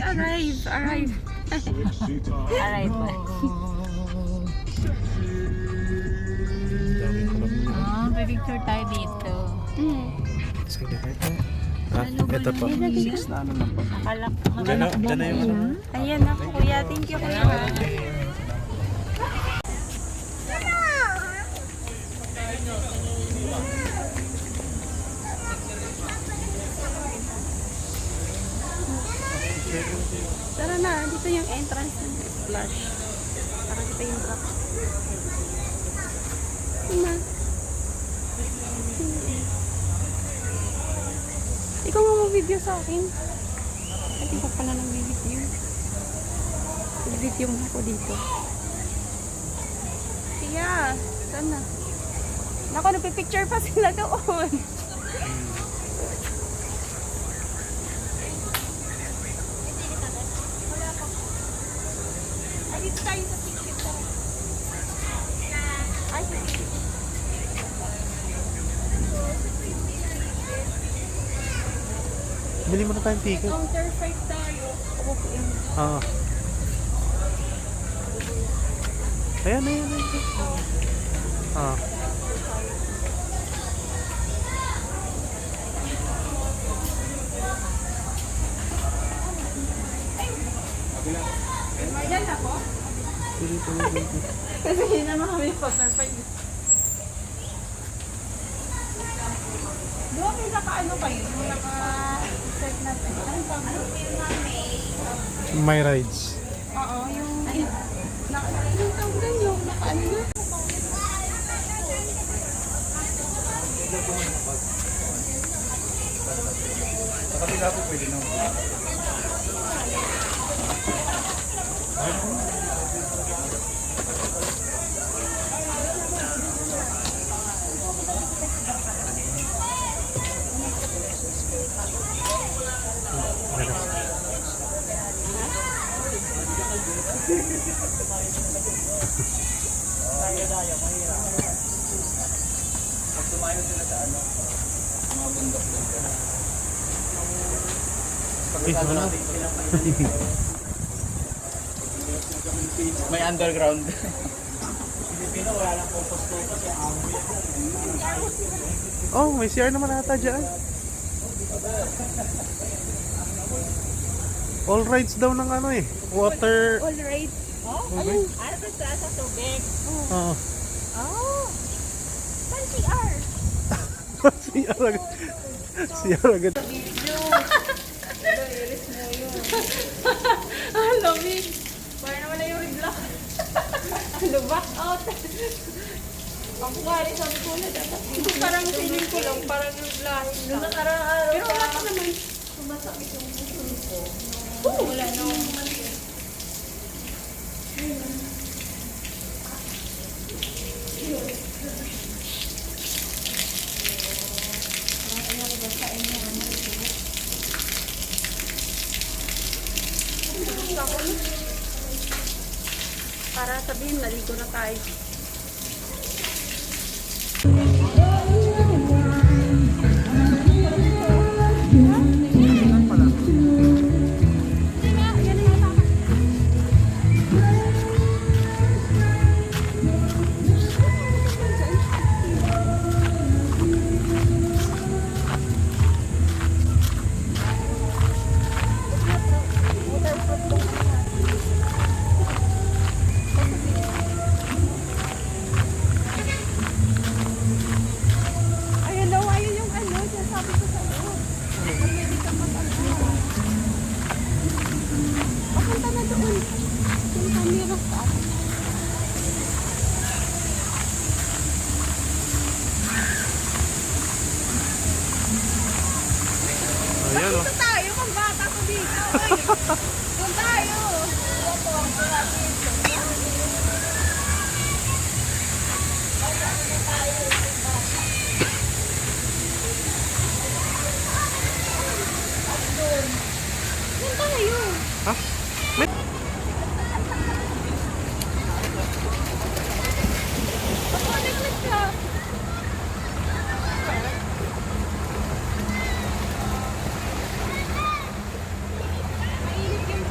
arrive. Arrive. Arrive ba? Pipicture tayo dito. Sige, ito. Ito po. 6 na ano na po. Nakalak Dyan na yung ano. Ayan na, kuya. Thank you, kuya. Tara na, dito yung entrance ng splash. Para kita yung drop. Na. Ikaw mo mag-video sa akin. At ikaw pala nang video. Mag-video mo ako dito. Kaya, saan na? Naku, nagpipicture pa sila doon. Ay, dito tayo sa picture. Ay, Bili mo na tayong ticket. counter 5 tayo. Okay. Ah. Ayan, ayan, ayan. Ah. Ayan ako. Kasi hindi naman kami counter 5. Doon may naka-ano kayo? Yung naka-set natin. Ano pa? Ano po yung My rides. Oo, yung tawag yung naka-ano na. Sa kapila po pwede na. May underground. Oh, may CR naman ata dyan. All rides daw ng ano eh. Water. All right. Oh, ayun. Ano ba sa tubig? Oo. Oh. Saan CR? CR agad. CR agad. Ah, lamig. Parang naman na yung reblock. Ano ba? Out. Ang kuwari, sabi ko na dapat. Parang feeling ko lang, parang reblock. Nung nakarang araw. Pero wala pa naman. Sumasakit yung puso ko. Oo, wala na. Para sabihin, naligo na tayo. Ayan o. Punta tayo, pang bata ko dito. Punta tayo. Punta tayo. Ha? May... Pag-connect ka. Mainit yung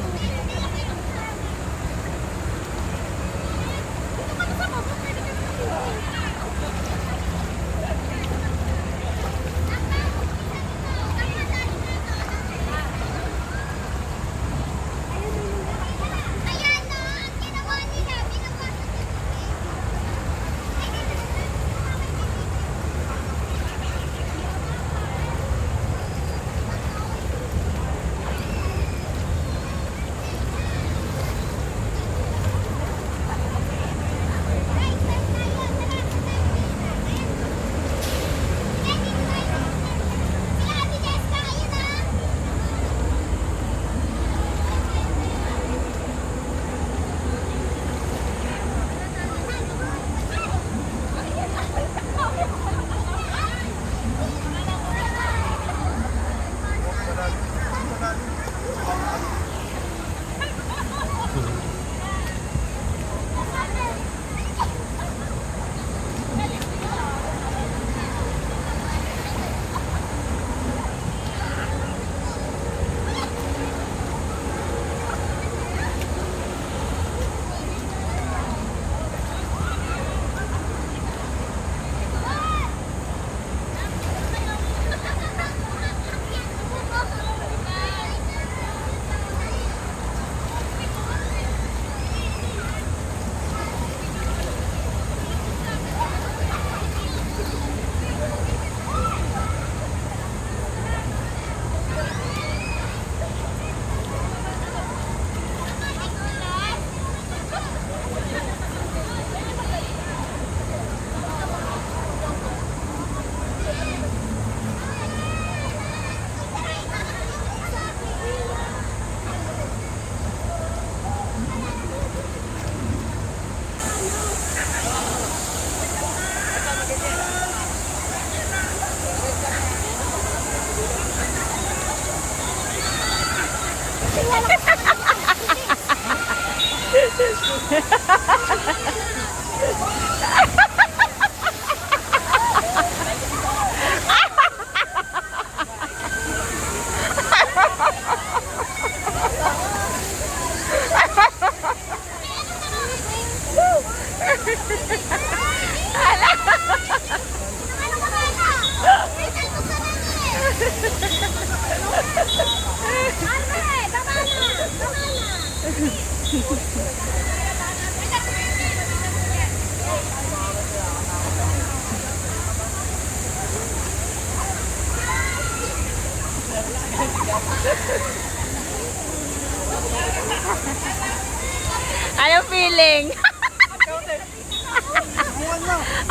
Anong feeling?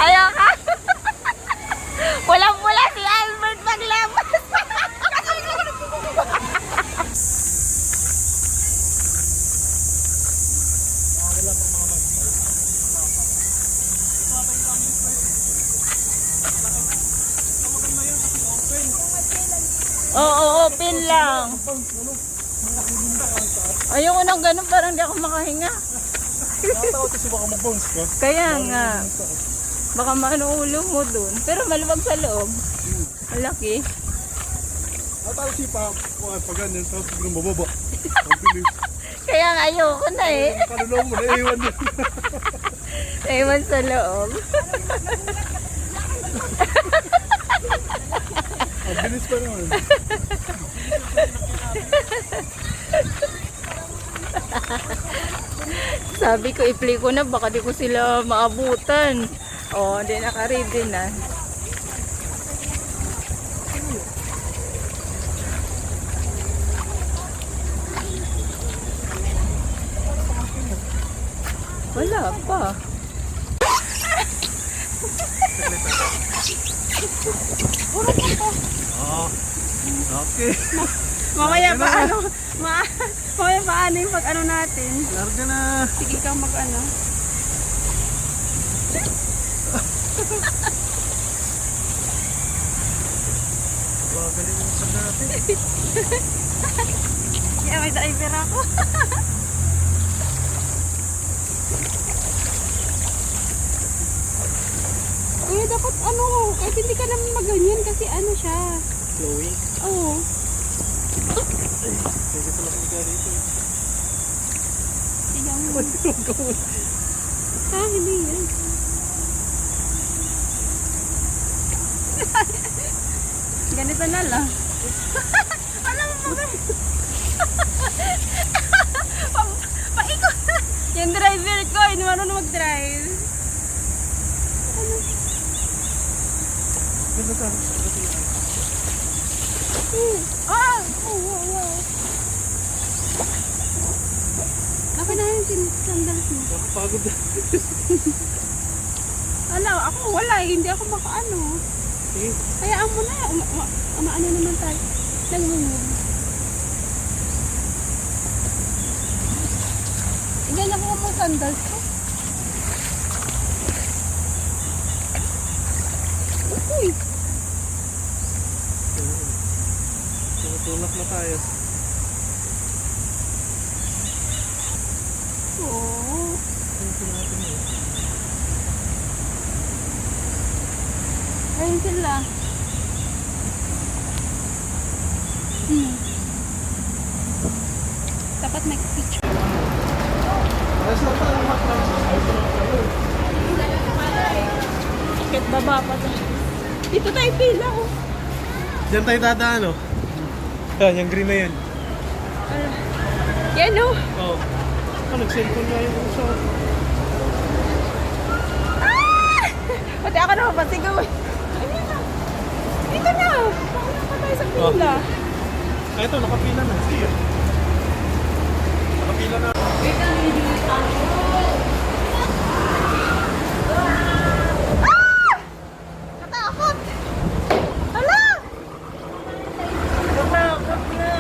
Ayaw ka? Pulang-pula si Albert maglabas. Oo, open lang. Ayoko nang ganun, parang hindi ako makahinga. Nakatakot kasi baka mag-bounce ka. Kaya nga. Baka maano ulo mo dun. Pero maluwag sa loob. Malaki. Nakatakot si pa, pag ganyan, tapos biglang bababa. Ang bilis. Kaya nga ayoko na eh. Kalulaw mo, naiwan din. Ewan sa loob. Ang bilis pa naman. Sabi ko, i-play ko na, baka di ko sila maabutan. O, di naka-ready na. Wala pa. Okay. Mamaya pa ano, mamaya pa ano yung pag-ano natin. Larga na. Sige kang mag-ano. Galing mo sa dati. Kaya may driver ako. Kuya, dapat ano, kahit hindi ka naman maganyan kasi ano siya. Flowing. Oo. Pwede pala kong ganito. Tignan mo. Ha, hindi yan. Ganito na lang. Alam mo ba? Paikot. Yung driver ko, hindi marunong mag-drive. Ganda sa akin. Ah! Oh, wow, wow. Bakit na yung sandals mo? Nakapagod na. Ano, ako wala eh. Hindi ako makaano. Sige. Hayaan mo na. Umaano naman tayo. Nagmumove. Ganyan ko mo sandals ko. Uy! Tumutulak na tayo. Oo. Ayun sila. Dapat may picture. Bakit baba pa to? Dito tayo pila oh. Diyan tayo dadaan, oh. Yan, yung green na yan. Yan oh. Oo. Nag-cellphone nga yung uso. Pati ako na mapasigaw eh. Ayun na. Dito na. Pakuna pa tayo sa pila. Ito, nakapila na. Sige. Nakapila na. Natakot! Hala! Natakot na.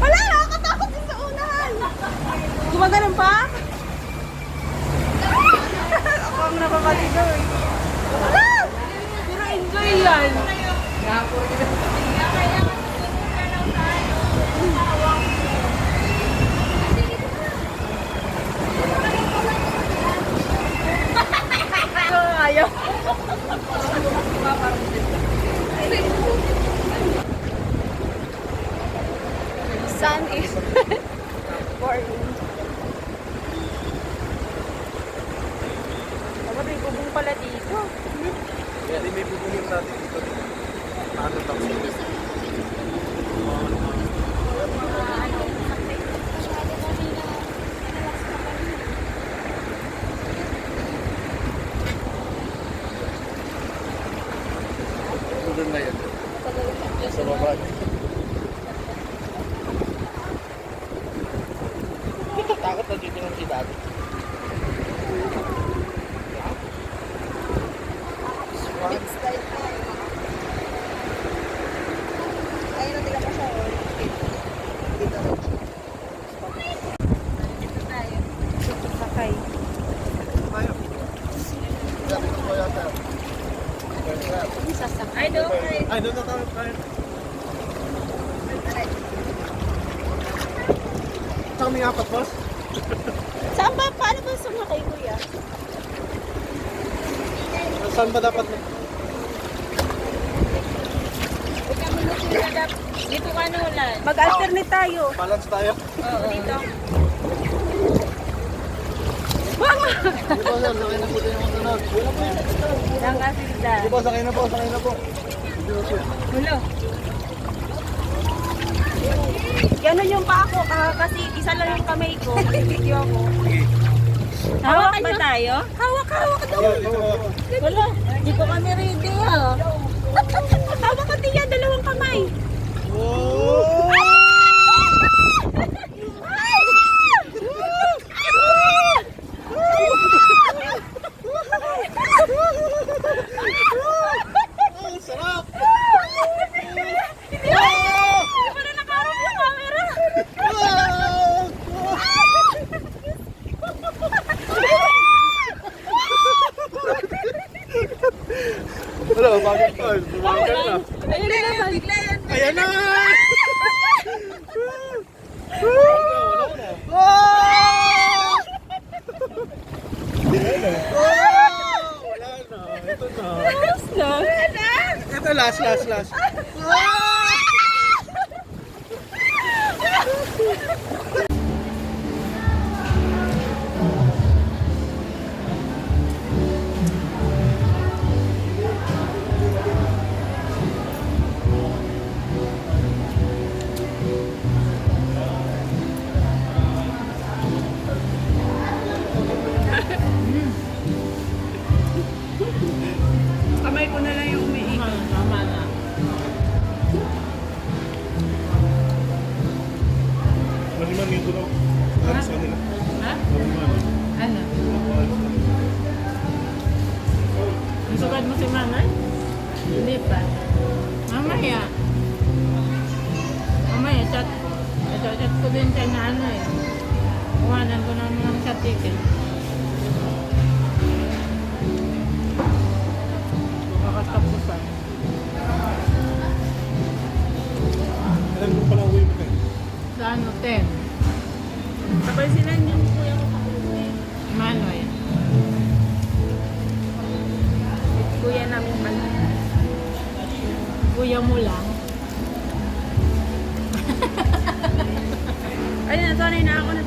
Hala! Nakakatakot din sa unahan. Gumaganon pa? Ako ang napapaligaw eh. Hala! Pero enjoy yan. sun is pouring. Dapat may bubong pala dito. Kaya di may bubungin natin dito. Ano tapos? Doon na yun. Sa baba. Takot na dito ng si Daddy. Ayun na, tingnan mo siya. Dito tayo. Sakay. Sasakay doon. Ay, doon na tayo. Saan kami apat, boss? Saan ba? Paano ba sumakay, kuya? Saan ba dapat? Dito ka nulan. Mag-alternate tayo. Balance tayo. Oo, dito. Di ba, sir? Sakay na po tayo ng sunod. Lang asilda. Di ba, sakay na po. Hulo. Ganon yung pa ako kasi isa lang yung kamay ko. Video ako. Hawak ba tayo? Hawak daw. Wala. Hindi ko kami ready ah. Hawak ka tiya, dalawang kamay. Sarap! Hindi pa na nakaharap yung camera. Wala, bakit pa? Bumagal na. Ayun na naman. Bigla yan. Ayan na! Wala na. Ito na. Ito last. Kamay ko na lang yung umiikot. Tama na. Maliman yung tulog. Aras ka nila. Ha? Maliman. Ano? Nasukat mo si Manay? Hindi pa. Mamaya. Chat ko din siya na ano eh. Kuhanan ko naman sa ticket. Makatapusan. Alam mo pala uwi mo kayo. Sa ano, 10. Sabay sila yung kuya ko pauwi. Manoy. Kuya namin Manoy. Kuya mo lang. Ayun, nasanay na ako na